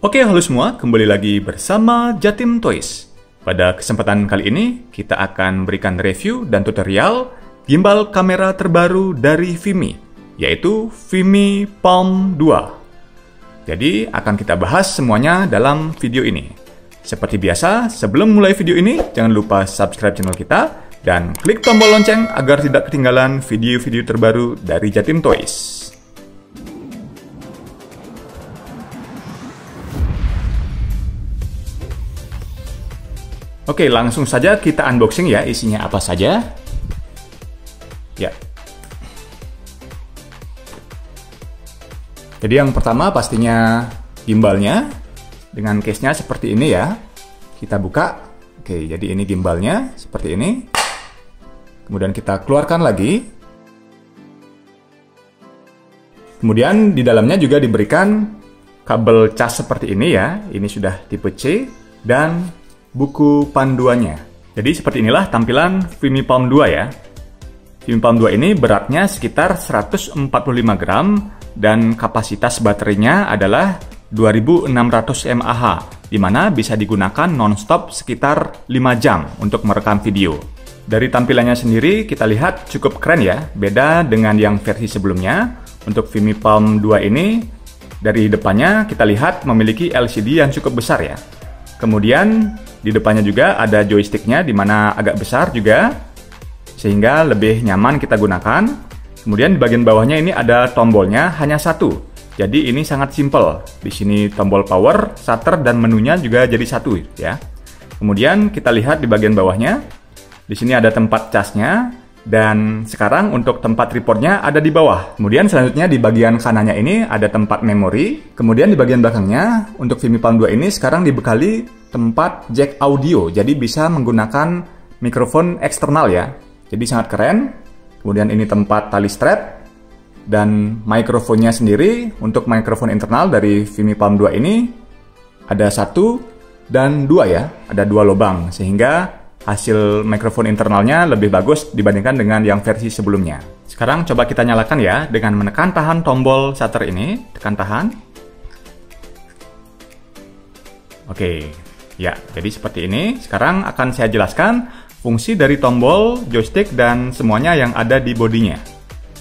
Oke, halo semua, kembali lagi bersama Jatim Toys. Pada kesempatan kali ini, kita akan berikan review dan tutorial gimbal kamera terbaru dari Vimy, yaitu Vimy Palm 2. Jadi, akan kita bahas semuanya dalam video ini. Seperti biasa, sebelum mulai video ini, jangan lupa subscribe channel kita dan klik tombol lonceng agar tidak ketinggalan video-video terbaru dari Jatim Toys. Oke, langsung saja kita unboxing ya, isinya apa saja. Ya. Jadi yang pertama pastinya gimbalnya dengan case-nya seperti ini ya. Kita buka. Oke, jadi ini gimbalnya seperti ini. Kemudian kita keluarkan lagi. Kemudian di dalamnya juga diberikan kabel cas seperti ini ya. Ini sudah tipe C dan buku panduannya. Jadi seperti inilah tampilan Vimy Palm 2 ya. Vimy Palm 2 ini beratnya sekitar 145 gram dan kapasitas baterainya adalah 2600 mAh, di mana bisa digunakan non-stop sekitar 5 jam untuk merekam video. Dari tampilannya sendiri kita lihat cukup keren ya, beda dengan yang versi sebelumnya. Untuk Vimy Palm 2 ini dari depannya kita lihat memiliki LCD yang cukup besar ya. Kemudian di depannya juga ada joysticknya di mana agak besar juga, sehingga lebih nyaman kita gunakan. Kemudian di bagian bawahnya ini ada tombolnya hanya satu, jadi ini sangat simple. Di sini tombol power, shutter dan menunya juga jadi satu ya. Kemudian kita lihat di bagian bawahnya, di sini ada tempat casnya dan sekarang untuk tempat tripodnya ada di bawah. Kemudian selanjutnya di bagian kanannya ini ada tempat memori. Kemudian di bagian belakangnya untuk Vimy Palm 2 ini sekarang dibekali tempat jack audio, jadi bisa menggunakan mikrofon eksternal ya. Jadi sangat keren. Kemudian ini tempat tali strap dan mikrofonnya sendiri. Untuk mikrofon internal dari Vimy Palm 2 ini ada 1 dan 2 ya, ada 2 lubang sehingga hasil mikrofon internalnya lebih bagus dibandingkan dengan yang versi sebelumnya. Sekarang coba kita nyalakan ya dengan menekan tahan tombol shutter ini, tekan tahan. Oke. Ya, jadi seperti ini. Sekarang akan saya jelaskan fungsi dari tombol, joystick, dan semuanya yang ada di bodinya.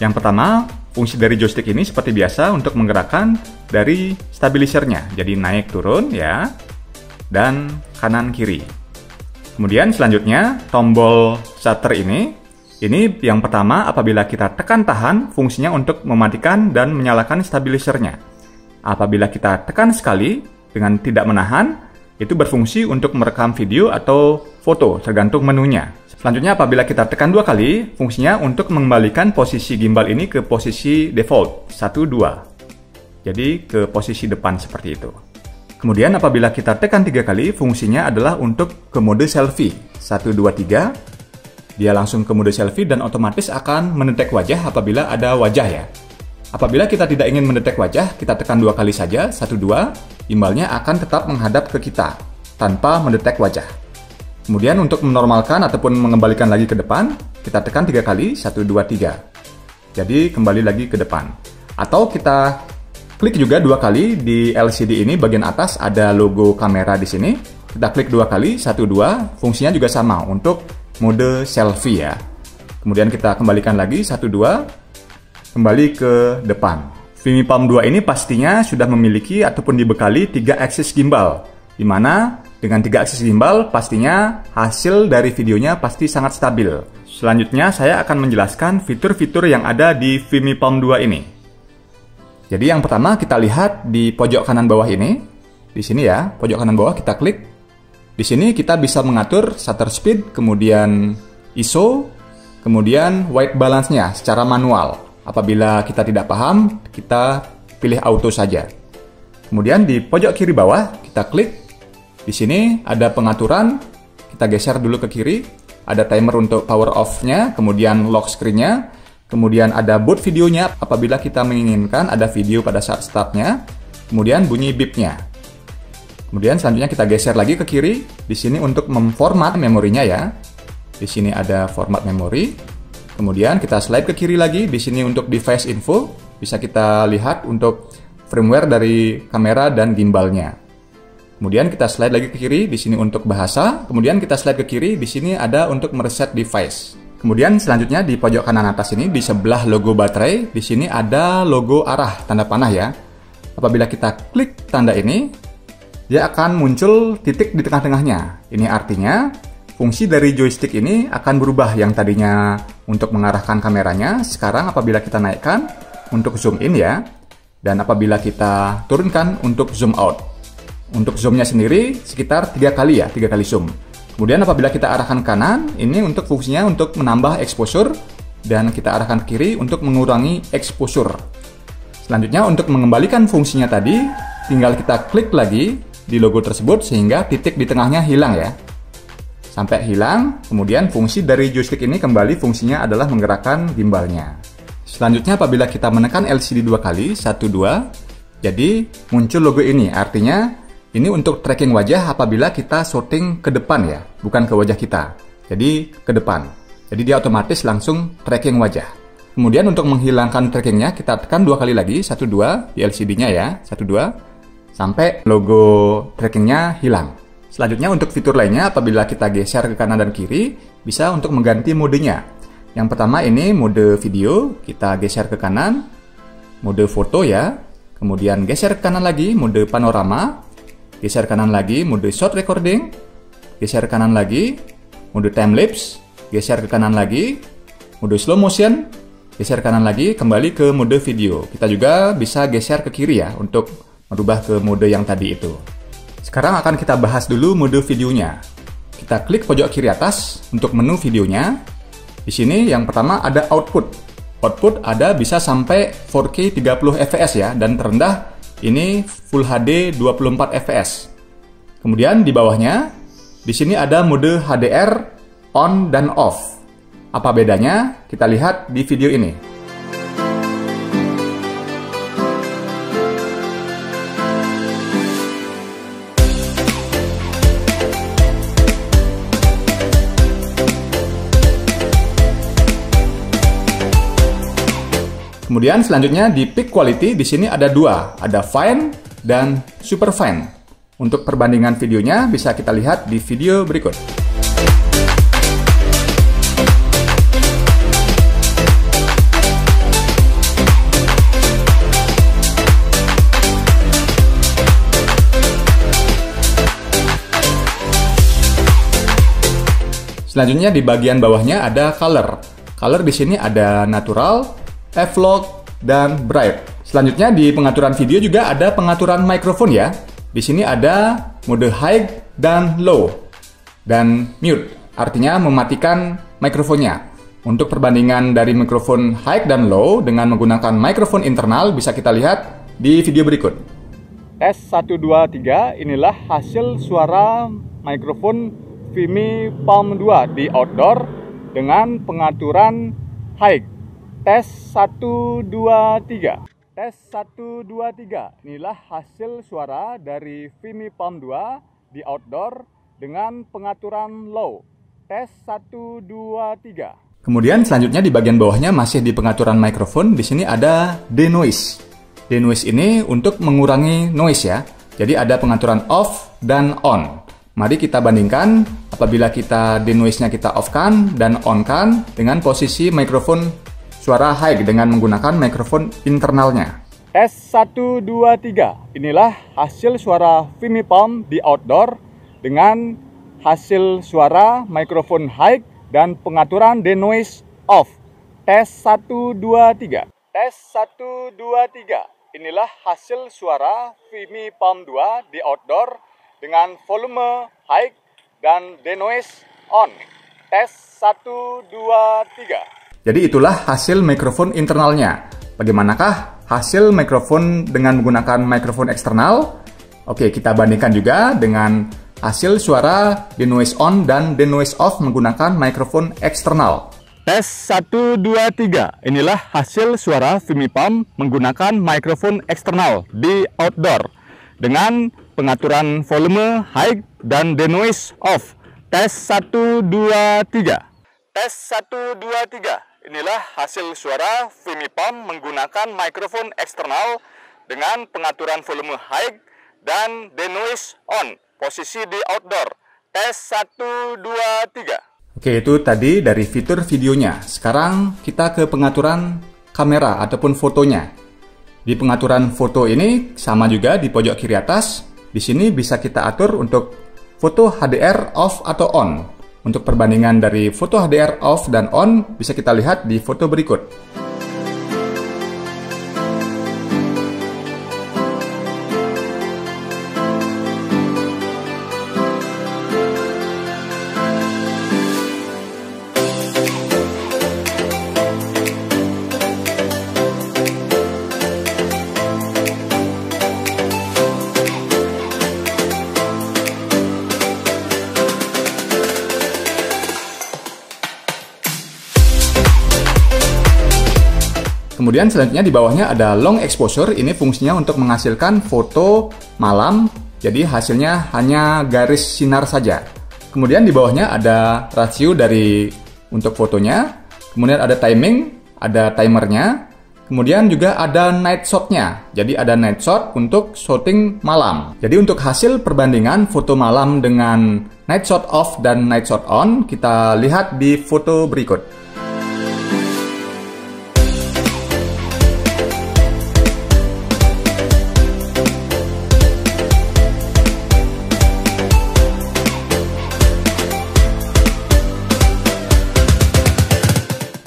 Yang pertama, fungsi dari joystick ini seperti biasa untuk menggerakkan dari stabilisernya. Jadi naik turun ya, dan kanan kiri. Kemudian selanjutnya, tombol shutter ini yang pertama apabila kita tekan tahan, fungsinya untuk mematikan dan menyalakan stabilisernya. Apabila kita tekan sekali dengan tidak menahan, itu berfungsi untuk merekam video atau foto, tergantung menunya. Selanjutnya apabila kita tekan 2 kali, fungsinya untuk mengembalikan posisi gimbal ini ke posisi default, 1, 2. Jadi ke posisi depan seperti itu. Kemudian apabila kita tekan 3 kali, fungsinya adalah untuk ke mode selfie, 1, 2, 3. Dia langsung ke mode selfie dan otomatis akan mendetek wajah apabila ada wajah ya. Apabila kita tidak ingin mendetek wajah, kita tekan 2 kali saja, 1, 2, gimbalnya akan tetap menghadap ke kita, tanpa mendetek wajah. Kemudian untuk menormalkan ataupun mengembalikan lagi ke depan, kita tekan 3 kali, 1, 2, 3. Jadi kembali lagi ke depan. Atau kita klik juga 2 kali di LCD ini, bagian atas ada logo kamera di sini. Kita klik 2 kali, 1, 2, fungsinya juga sama untuk mode selfie ya. Kemudian kita kembalikan lagi, 1, 2, kembali ke depan. Vimy Palm 2 ini pastinya sudah memiliki ataupun dibekali 3 aksis gimbal, di mana dengan 3 aksis gimbal pastinya hasil dari videonya pasti sangat stabil. Selanjutnya saya akan menjelaskan fitur-fitur yang ada di Vimy Palm 2 ini. Jadi yang pertama kita lihat di pojok kanan bawah ini, di sini ya, pojok kanan bawah kita klik. Di sini kita bisa mengatur shutter speed, kemudian ISO, kemudian white balance-nya secara manual. Apabila kita tidak paham, kita pilih auto saja. Kemudian di pojok kiri bawah, kita klik. Di sini ada pengaturan, kita geser dulu ke kiri. Ada timer untuk power off-nya, kemudian lock screen-nya. Kemudian ada boot videonya, apabila kita menginginkan ada video pada saat start-nya. Kemudian bunyi beep-nya. Kemudian selanjutnya kita geser lagi ke kiri. Di sini untuk memformat memorinya ya. Di sini ada format memori. Kemudian kita slide ke kiri lagi, di sini untuk device info, bisa kita lihat untuk firmware dari kamera dan gimbalnya. Kemudian kita slide lagi ke kiri, di sini untuk bahasa. Kemudian kita slide ke kiri, di sini ada untuk mereset device. Kemudian selanjutnya di pojok kanan atas ini, di sebelah logo baterai, di sini ada logo arah, tanda panah ya. Apabila kita klik tanda ini, dia akan muncul titik di tengah-tengahnya. Ini artinya, fungsi dari joystick ini akan berubah, yang tadinya untuk mengarahkan kameranya, sekarang apabila kita naikkan untuk zoom in ya, dan apabila kita turunkan untuk zoom out. Untuk zoomnya sendiri sekitar 3 kali ya, 3 kali zoom. Kemudian apabila kita arahkan kanan, ini untuk fungsinya untuk menambah exposure, dan kita arahkan ke kiri untuk mengurangi exposure. Selanjutnya untuk mengembalikan fungsinya tadi, tinggal kita klik lagi di logo tersebut sehingga titik di tengahnya hilang ya. Sampai hilang, kemudian fungsi dari joystick ini kembali fungsinya adalah menggerakkan gimbalnya. Selanjutnya apabila kita menekan LCD 2 kali, 1, 2, jadi muncul logo ini, artinya ini untuk tracking wajah apabila kita shooting ke depan ya, bukan ke wajah kita. Jadi ke depan. Jadi dia otomatis langsung tracking wajah. Kemudian untuk menghilangkan trackingnya, kita tekan 2 kali lagi, 1, 2 di LCD-nya ya, 1, 2, sampai logo trackingnya hilang. Selanjutnya untuk fitur lainnya, apabila kita geser ke kanan dan kiri, bisa untuk mengganti modenya. Yang pertama ini mode video, kita geser ke kanan, mode foto ya, kemudian geser ke kanan lagi, mode panorama, geser kanan lagi, mode short recording, geser kanan lagi, mode time-lapse, geser ke kanan lagi, mode slow motion, geser kanan lagi, kembali ke mode video. Kita juga bisa geser ke kiri ya, untuk merubah ke mode yang tadi itu. Sekarang akan kita bahas dulu mode videonya. Kita klik pojok kiri atas untuk menu videonya. Di sini yang pertama ada output. Output ada bisa sampai 4K 30 fps ya, dan terendah ini Full HD 24 fps. Kemudian di bawahnya, di sini ada mode HDR on dan off. Apa bedanya? Kita lihat di video ini. Kemudian selanjutnya di peak quality di sini ada 2, ada fine dan super fine. Untuk perbandingan videonya bisa kita lihat di video berikut. Selanjutnya di bagian bawahnya ada color. Color di sini ada natural, F-Log, dan Bright. Selanjutnya di pengaturan video juga ada pengaturan mikrofon ya. Di sini ada mode high dan low dan mute, artinya mematikan mikrofonnya. Untuk perbandingan dari mikrofon high dan low dengan menggunakan mikrofon internal bisa kita lihat di video berikut. Tes 1, 2, 3, inilah hasil suara mikrofon Vimi Palm 2 di outdoor dengan pengaturan high. Tes 1, 2, 3. Tes 1, 2, 3. Inilah hasil suara dari Vimi Palm 2 di outdoor dengan pengaturan low. Tes 1, 2, 3. Kemudian selanjutnya di bagian bawahnya masih di pengaturan mikrofon. Di sini ada denoise. Denoise ini untuk mengurangi noise ya. Jadi ada pengaturan off dan on. Mari kita bandingkan apabila kita denoise-nya kita off-kan dan on-kan dengan posisi mikrofon suara high dengan menggunakan mikrofon internalnya. Tes 1, 2, 3. Inilah hasil suara Vimi Palm di outdoor dengan hasil suara mikrofon high dan pengaturan denoise off. Tes 1, 2, 3. Tes 1, 2, 3. Inilah hasil suara Vimi Palm 2 di outdoor dengan volume high dan denoise on. Tes 1, 2, 3. Jadi itulah hasil mikrofon internalnya. Bagaimanakah hasil mikrofon dengan menggunakan mikrofon eksternal? Oke, kita bandingkan juga dengan hasil suara denoise on dan denoise off menggunakan mikrofon eksternal. Tes 1, 2, 3. Inilah hasil suara Vimi Palm menggunakan mikrofon eksternal di outdoor dengan pengaturan volume high dan denoise off. Tes 1, 2, 3. Tes 1, 2, 3. Inilah hasil suara Vimi Palm menggunakan mikrofon eksternal dengan pengaturan volume high dan denoise on, posisi di outdoor. Tes 1, 2, 3. Oke, itu tadi dari fitur videonya. Sekarang kita ke pengaturan kamera ataupun fotonya. Di pengaturan foto ini sama juga di pojok kiri atas. Di sini bisa kita atur untuk foto HDR off atau on. Untuk perbandingan dari foto HDR off dan on bisa kita lihat di foto berikut. Kemudian selanjutnya di bawahnya ada long exposure, ini fungsinya untuk menghasilkan foto malam, jadi hasilnya hanya garis sinar saja. Kemudian di bawahnya ada rasio dari untuk fotonya, kemudian ada timing, ada timernya, kemudian juga ada night shot-nya, jadi ada night shot untuk shooting malam. Jadi untuk hasil perbandingan foto malam dengan night shot off dan night shot on, kita lihat di foto berikut.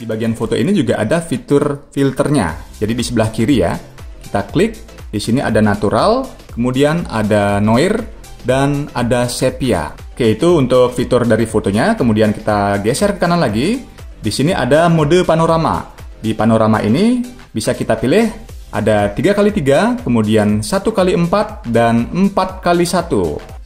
Di bagian foto ini juga ada fitur filternya. Jadi di sebelah kiri ya, kita klik, di sini ada natural, kemudian ada noir, dan ada sepia. Oke, itu untuk fitur dari fotonya. Kemudian kita geser ke kanan lagi. Di sini ada mode panorama. Di panorama ini bisa kita pilih ada 3x3, kemudian 1x4, dan 4x1.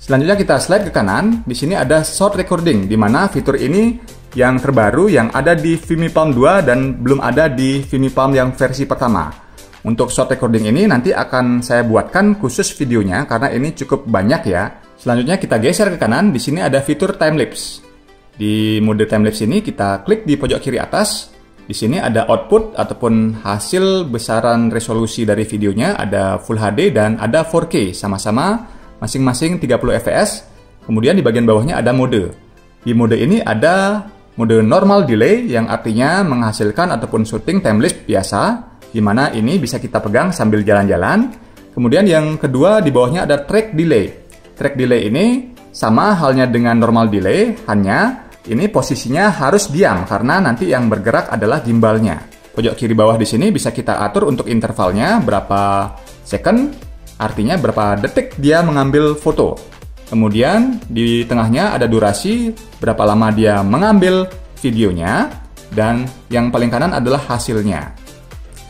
Selanjutnya kita slide ke kanan. Di sini ada short recording, di mana fitur ini yang terbaru yang ada di Vimeo 2 dan belum ada di Vimeo yang versi pertama. Untuk short recording ini nanti akan saya buatkan khusus videonya karena ini cukup banyak ya. Selanjutnya kita geser ke kanan, di sini ada fitur time lapse. Di mode time lapse ini kita klik di pojok kiri atas. Di sini ada output ataupun hasil besaran resolusi dari videonya, ada Full HD dan ada 4K sama-sama masing-masing 30 fps. Kemudian di bagian bawahnya ada mode. Di mode ini ada mode normal delay yang artinya menghasilkan ataupun syuting timelapse biasa, di mana ini bisa kita pegang sambil jalan-jalan. Kemudian yang kedua di bawahnya ada track delay. Track delay ini sama halnya dengan normal delay, hanya ini posisinya harus diam karena nanti yang bergerak adalah gimbalnya. Pojok kiri bawah di sini bisa kita atur untuk intervalnya berapa second, artinya berapa detik dia mengambil foto. Kemudian di tengahnya ada durasi, berapa lama dia mengambil videonya, dan yang paling kanan adalah hasilnya.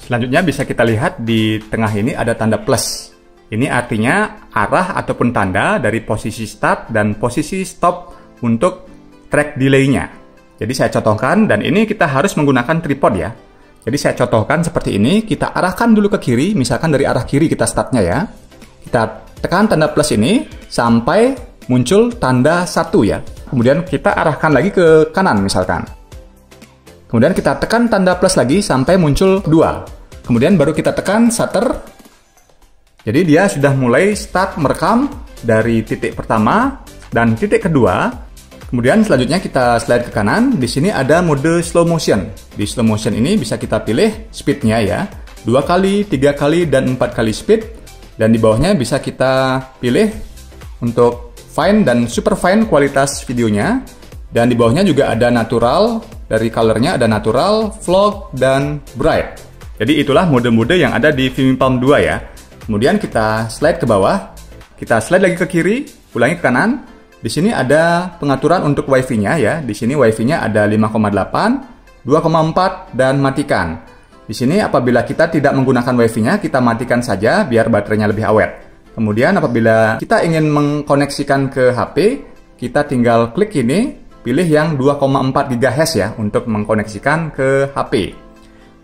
Selanjutnya bisa kita lihat di tengah ini ada tanda plus. Ini artinya arah ataupun tanda dari posisi start dan posisi stop untuk track delay-nya. Jadi saya contohkan, dan ini kita harus menggunakan tripod ya. Jadi saya contohkan seperti ini, kita arahkan dulu ke kiri, misalkan dari arah kiri kita startnya ya. Kita tekan tanda plus ini sampai muncul tanda 1 ya. Kemudian kita arahkan lagi ke kanan misalkan. Kemudian kita tekan tanda plus lagi sampai muncul 2. Kemudian baru kita tekan shutter. Jadi dia sudah mulai start merekam dari titik pertama dan titik kedua. Kemudian selanjutnya kita slide ke kanan. Di sini ada mode slow motion. Di slow motion ini bisa kita pilih speednya ya. 2 kali, 3 kali, dan 4 kali speed. Dan di bawahnya bisa kita pilih untuk fine dan super fine kualitas videonya. Dan di bawahnya juga ada natural, dari colornya ada natural, vlog, dan bright. Jadi itulah mode-mode yang ada di Vimeo 2 ya. Kemudian kita slide ke bawah, kita slide lagi ke kiri, ulangi ke kanan. Di sini ada pengaturan untuk WiFi-nya ya. Di sini WiFi-nya ada 5,8, 2,4, dan matikan. Di sini apabila kita tidak menggunakan WiFi-nya, kita matikan saja biar baterainya lebih awet. Kemudian apabila kita ingin mengkoneksikan ke HP, kita tinggal klik ini, pilih yang 2,4 GHz ya untuk mengkoneksikan ke HP.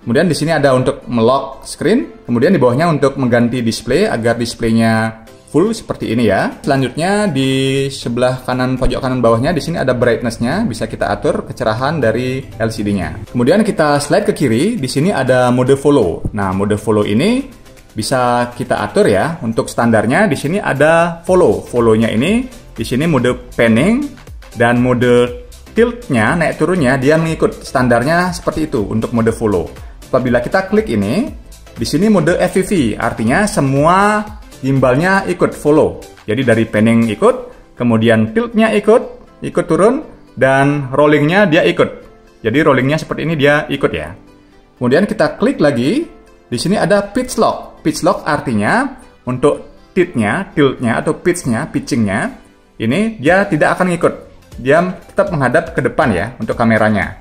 Kemudian di sini ada untuk melock screen, kemudian di bawahnya untuk mengganti display agar displaynya full seperti ini ya. Selanjutnya di sebelah kanan pojok kanan bawahnya di sini ada brightness-nya, bisa kita atur kecerahan dari LCD-nya. Kemudian kita slide ke kiri, di sini ada mode follow. Nah, mode follow ini bisa kita atur ya. Untuk standarnya di sini ada follow. Follow-nya ini di sini mode panning dan mode tilt-nya naik turunnya dia mengikut standarnya seperti itu untuk mode follow. Apabila kita klik ini, di sini mode FPV, artinya semua gimbalnya ikut follow. Jadi dari panning ikut, kemudian tilt-nya ikut turun, dan rollingnya dia ikut. Jadi rollingnya seperti ini dia ikut ya. Kemudian kita klik lagi, di sini ada pitch lock. Pitch lock artinya untuk tiltnya atau pitchingnya, ini dia tidak akan ikut. Dia tetap menghadap ke depan ya untuk kameranya.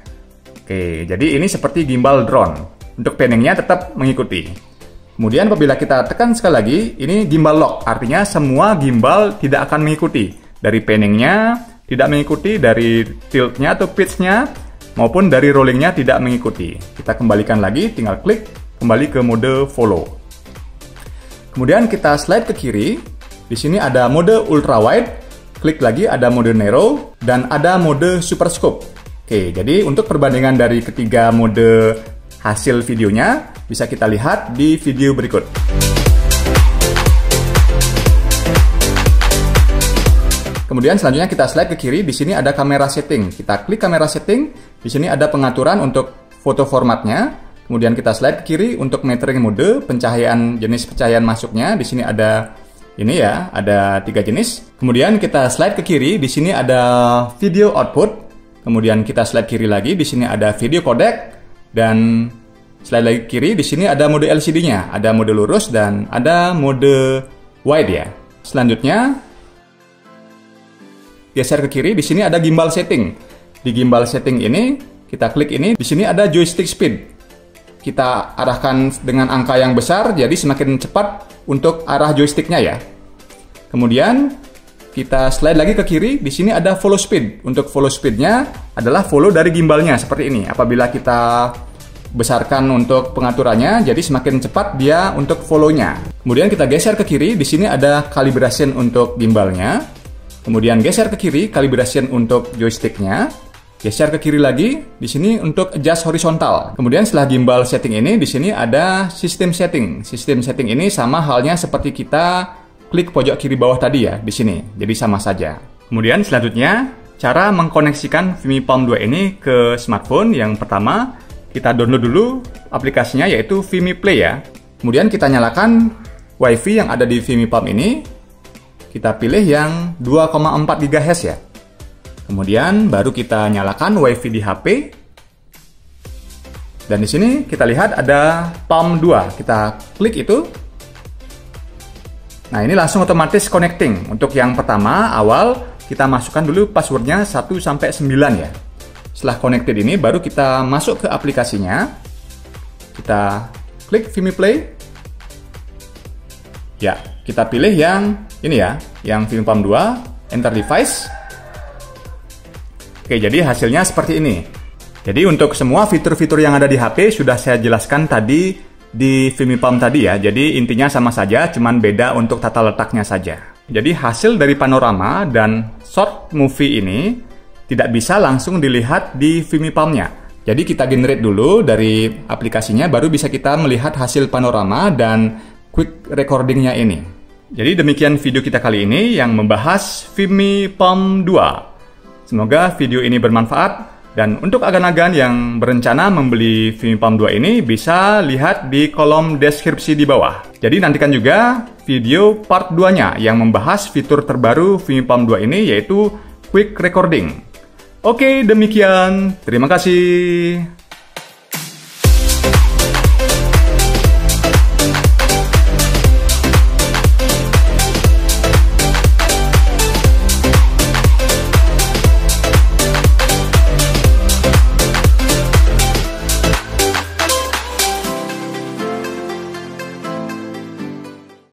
Oke, jadi ini seperti gimbal drone. Untuk panningnya tetap mengikuti. Kemudian apabila kita tekan sekali lagi, ini gimbal lock. Artinya semua gimbal tidak akan mengikuti. Dari panningnya tidak mengikuti, dari tiltnya atau pitchnya, maupun dari rollingnya tidak mengikuti. Kita kembalikan lagi, tinggal klik kembali ke mode follow. Kemudian kita slide ke kiri. Di sini ada mode ultra wide, klik lagi ada mode narrow, dan ada mode super scope. Oke, jadi untuk perbandingan dari ketiga mode hasil videonya bisa kita lihat di video berikut. Kemudian selanjutnya kita slide ke kiri, di sini ada kamera setting. Kita klik kamera setting, di sini ada pengaturan untuk foto formatnya. Kemudian kita slide ke kiri untuk metering mode, pencahayaan jenis pencahayaan masuknya. Di sini ada ini ya, ada 3 jenis. Kemudian kita slide ke kiri, di sini ada video output. Kemudian kita slide kiri lagi, di sini ada video codec, dan slide lagi kiri, di sini ada mode LCD-nya, ada mode lurus dan ada mode wide ya. Selanjutnya geser ke kiri, di sini ada gimbal setting. Di gimbal setting ini, kita klik ini, di sini ada joystick speed. Kita arahkan dengan angka yang besar, jadi semakin cepat untuk arah joysticknya ya. Kemudian, kita slide lagi ke kiri, di sini ada follow speed. Untuk follow speednya adalah follow dari gimbalnya, seperti ini. Apabila kita besarkan untuk pengaturannya, jadi semakin cepat dia untuk follow-nya. Kemudian kita geser ke kiri, di sini ada calibration untuk gimbalnya. Kemudian geser ke kiri, calibration untuk joysticknya. Geser ke kiri lagi, di sini untuk adjust horizontal. Kemudian setelah gimbal setting ini, di sini ada system setting. System setting ini sama halnya seperti kita klik pojok kiri bawah tadi ya, di sini. Jadi sama saja. Kemudian selanjutnya, cara mengkoneksikan Vimy Palm 2 ini ke smartphone. Yang pertama, kita download dulu aplikasinya yaitu Vimy Play ya. Kemudian kita nyalakan WiFi yang ada di Vimy Palm ini. Kita pilih yang 2,4 GHz ya. Kemudian baru kita nyalakan WiFi di HP. Dan di sini kita lihat ada Palm 2. Kita klik itu. Nah, ini langsung otomatis connecting. Untuk yang pertama, awal kita masukkan dulu passwordnya 1 sampai 9 ya. Setelah connected ini baru kita masuk ke aplikasinya. Kita klik Vimy Play. Ya, kita pilih yang ini ya, yang Vimy Palm 2, enter device. Oke, jadi hasilnya seperti ini. Jadi untuk semua fitur-fitur yang ada di HP sudah saya jelaskan tadi di Vimy Palm tadi ya. Jadi intinya sama saja, cuman beda untuk tata letaknya saja. Jadi hasil dari panorama dan short movie ini tidak bisa langsung dilihat di Vimy Palm-nya. Jadi kita generate dulu dari aplikasinya, baru bisa kita melihat hasil panorama dan quick recording-nya ini. Jadi demikian video kita kali ini yang membahas Vimy Palm 2. Semoga video ini bermanfaat, dan untuk agan-agan yang berencana membeli Vimy Palm 2 ini bisa lihat di kolom deskripsi di bawah. Jadi nantikan juga video part 2-nya yang membahas fitur terbaru Vimy Palm 2 ini yaitu quick recording. Oke, demikian. Terima kasih.